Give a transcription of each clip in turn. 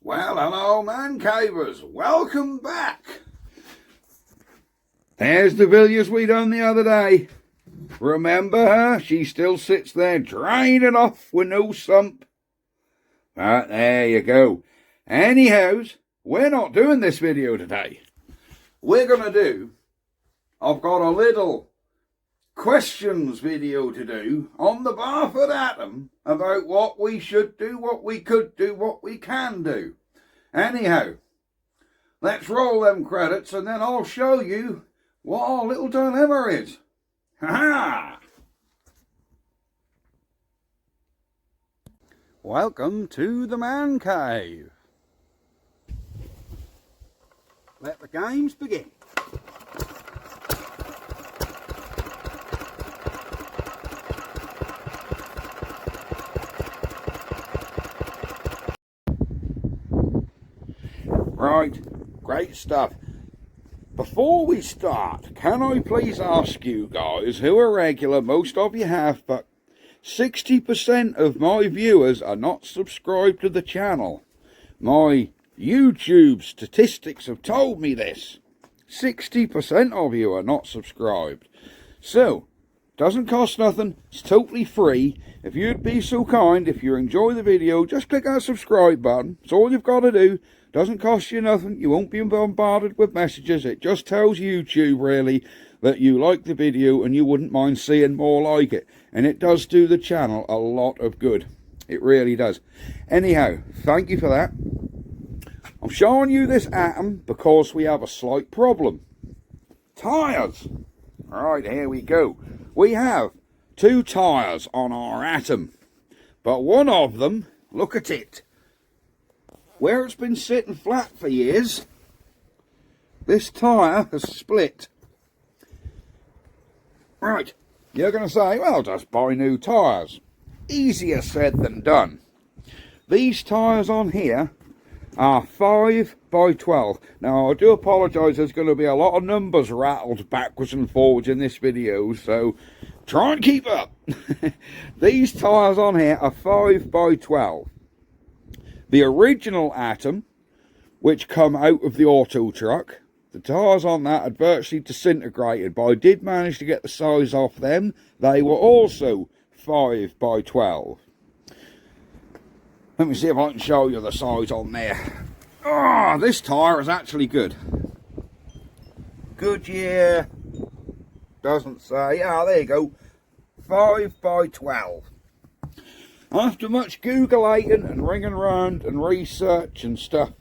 Well, hello man cavers, welcome back. There's the villiers we done the other day. Remember her? She still sits there draining off with no sump. There you go. Anyhows, we're not doing this video today. I've got a little questions video to do on the Barford Atom about what we should do, what we could do, what we can do. Anyhow, let's roll them credits and then I'll show you what our little dilemma is. Ha-ha! Welcome to the man cave. Let the games begin. Right, great stuff. Before we start, can I please ask you guys who are regular, most of you have, but 60% of my viewers are not subscribed to the channel. My YouTube statistics have told me this. 60% of you are not subscribed. So, doesn't cost nothing, it's totally free. If you'd be so kind, if you enjoy the video, just click that subscribe button. It's all you've got to do. Doesn't cost you nothing. You won't be bombarded with messages. It just tells YouTube really that you like the video and you wouldn't mind seeing more like it. And it does do the channel a lot of good. It really does. Anyhow, thank you for that. I'm showing you this atom because we have a slight problem. Tyres. Right, here we go. We have 2 tyres on our atom. But one of them, look at it. Where it's been sitting flat for years, this tyre has split. Right, you're going to say, well, just buy new tyres. Easier said than done. These tyres on here are 5 by 12. Now, I do apologise, there's going to be a lot of numbers rattled backwards and forwards in this video, so try and keep up. These tyres on here are 5 by 12. The original atom, which come out of the auto truck, the tyres on that had virtually disintegrated, but I did manage to get the size off them. They were also 5 by 12. Let me see if I can show you the size on there. Ah, this tyre is actually good. Goodyear, doesn't say. Ah, there you go. 5 by 12. After much Googling and ringing around and research and stuff,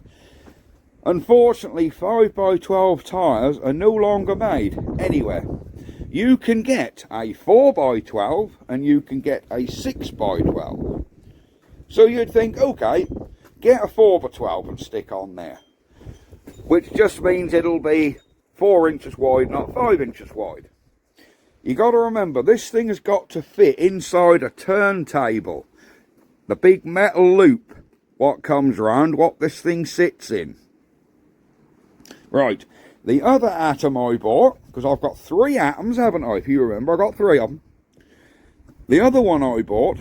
unfortunately 5 by 12 tyres are no longer made anywhere. You can get a 4 by 12 and you can get a 6 by 12. So you'd think, okay, get a 4 by 12 and stick on there. Which just means it'll be 4 inches wide, not 5 inches wide. You got to remember, this thing has got to fit inside a turntable. The big metal loop, what comes round, what this thing sits in. Right, the other atom I bought, because I've got 3 atoms, haven't I? If you remember, I got 3 of them. The other one I bought,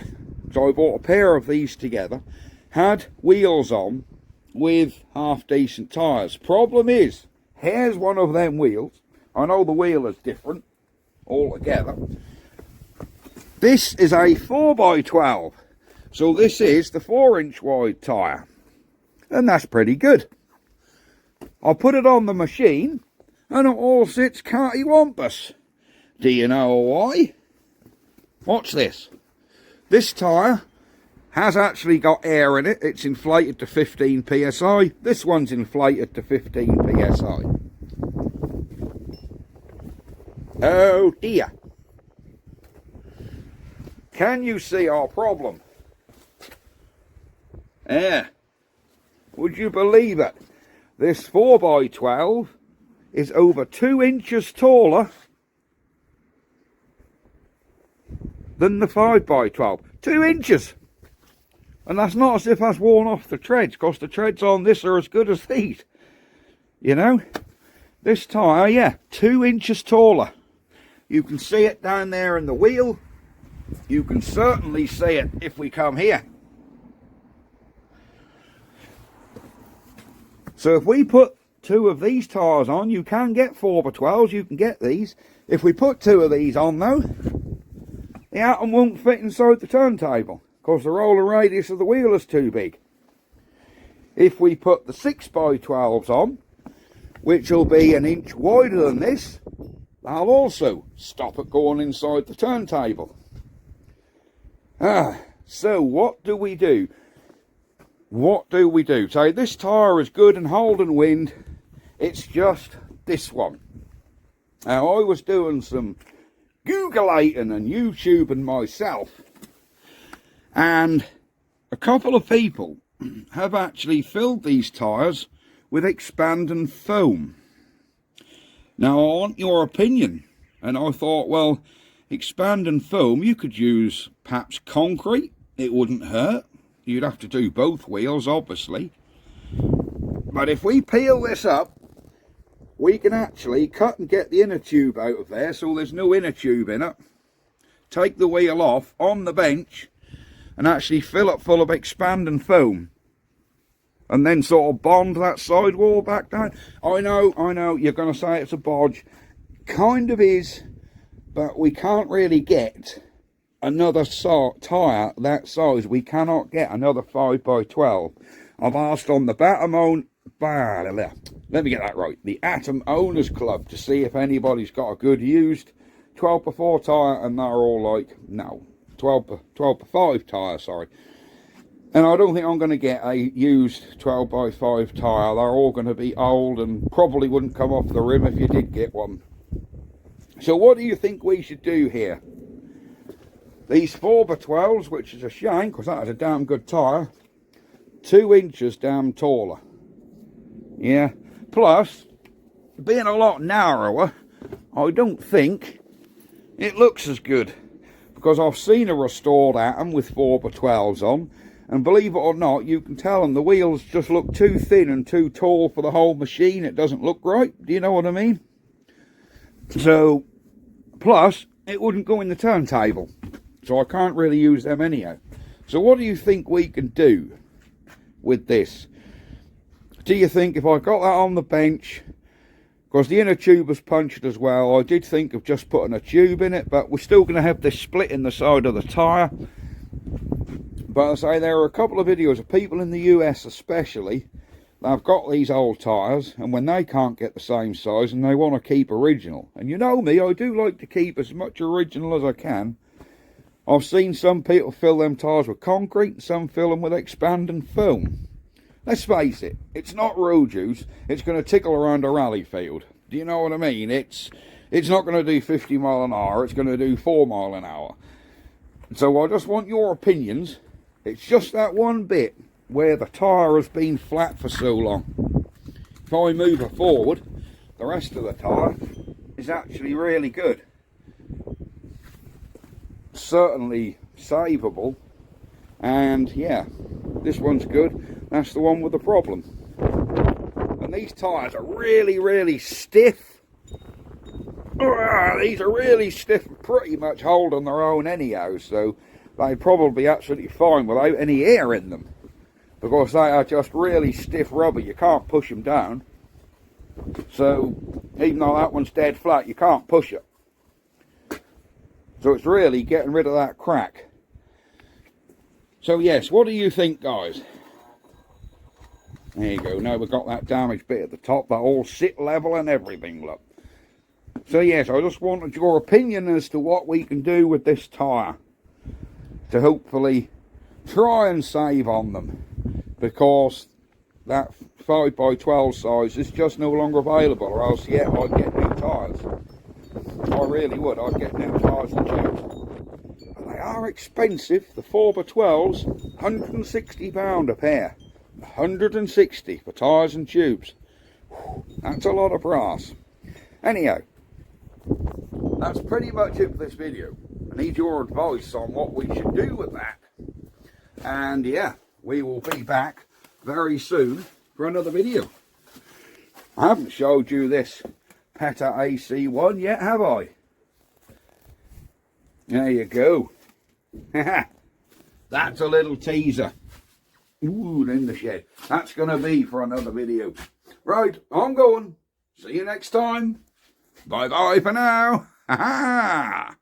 so I bought a pair of these together, had wheels on with half-decent tyres. Problem is, here's one of them wheels. I know the wheel is different altogether. This is a 4 by 12. So this is the 4-inch wide tyre, and that's pretty good. I put it on the machine, and it all sits cattywampus. Do you know why? Watch this. This tyre has actually got air in it. It's inflated to 15 psi. This one's inflated to 15 psi. Oh dear. Can you see our problem? Yeah, would you believe it? This 4 by 12 is over 2 inches taller than the 5 by 12. 2 inches! And that's not as if that's worn off the treads, because the treads on this are as good as these. You know? This tyre, yeah, 2 inches taller. You can see it down there in the wheel. You can certainly see it if we come here. So if we put 2 of these tyres on, you can get 4x12s, you can get these. If we put 2 of these on though, the atom won't fit inside the turntable because the roller radius of the wheel is too big. If we put the 6x12s on, which will be an inch wider than this, they'll also stop it going inside the turntable. So what do we do? What do we do? So this tyre is good and holding wind. It's just this one. Now I was doing some Googleating and YouTubing myself, and a couple of people have actually filled these tyres with expanding foam. Now I want your opinion, and I thought, well, expanding foam, you could use perhaps concrete, it wouldn't hurt. You'd have to do both wheels obviously, but if we peel this up, we can actually cut and get the inner tube out of there so there's no inner tube in it, take the wheel off on the bench and actually fill it full of expanding foam, and then sort of bond that sidewall back down. I know, you're going to say it's a bodge. Kind of is, but we can't really get another tyre that size. We cannot get another 5x12. I've asked on the let me get that right, the Atom Owners Club, to see if anybody's got a good used 12x4 tyre, and they're all like, no, 12x5 tyre, sorry. And I don't think I'm going to get a used 12x5 tyre. They're all going to be old and probably wouldn't come off the rim if you did get one. So what do you think we should do here? These 4x12s, which is a shame because that is a damn good tyre, 2 inches damn taller. Yeah, plus, being a lot narrower, I don't think it looks as good, because I've seen a restored Atom with 4x12s on, and believe it or not, you can tell them the wheels just look too thin and too tall for the whole machine. It doesn't look right. Do you know what I mean? So, plus, it wouldn't go in the turntable, so I can't really use them anyhow. So what do you think we can do with this? Do you think if I got that on the bench, because the inner tube was punctured as well, I did think of just putting a tube in it, but we're still going to have this split in the side of the tyre. But I say there are a couple of videos of people in the US especially that have got these old tyres, and when they can't get the same size and they want to keep original, and you know me, I do like to keep as much original as I can. I've seen some people fill them tyres with concrete and some fill them with expanding foam. Let's face it, it's not road juice. It's going to tickle around a rally field. Do you know what I mean? It's not going to do 50 mile an hour. It's going to do 4 mile an hour. So I just want your opinions. It's just that one bit where the tyre has been flat for so long. If I move it forward, the rest of the tyre is actually really good. Certainly savable. And yeah, this one's good. That's the one with the problem. And these tyres are really, really stiff. These are really stiff and pretty much hold on their own anyhow, so they'd probably be absolutely fine without any air in them, because they are just really stiff rubber. You can't push them down. So even though that one's dead flat, you can't push it. So it's really getting rid of that crack. So yes, what do you think, guys? There you go. Now we've got that damaged bit at the top, that all sit level and everything, look. So yes, I just wanted your opinion as to what we can do with this tyre to hopefully try and save on them, because that 5x12 size is just no longer available, or else yeah, I'd get new tyres. I really would. I'd get new tyres and tubes. And they are expensive. The 4x12s, £160 a pair. 160 for tyres and tubes. That's a lot of brass. Anyhow, that's pretty much it for this video. I need your advice on what we should do with that. And yeah, we will be back very soon for another video. I haven't showed you this Peta AC1 yet, have I? There you go. That's a little teaser. Ooh, in the shed. That's going to be for another video. Right, I'm going. See you next time. Bye bye for now. Ha ha.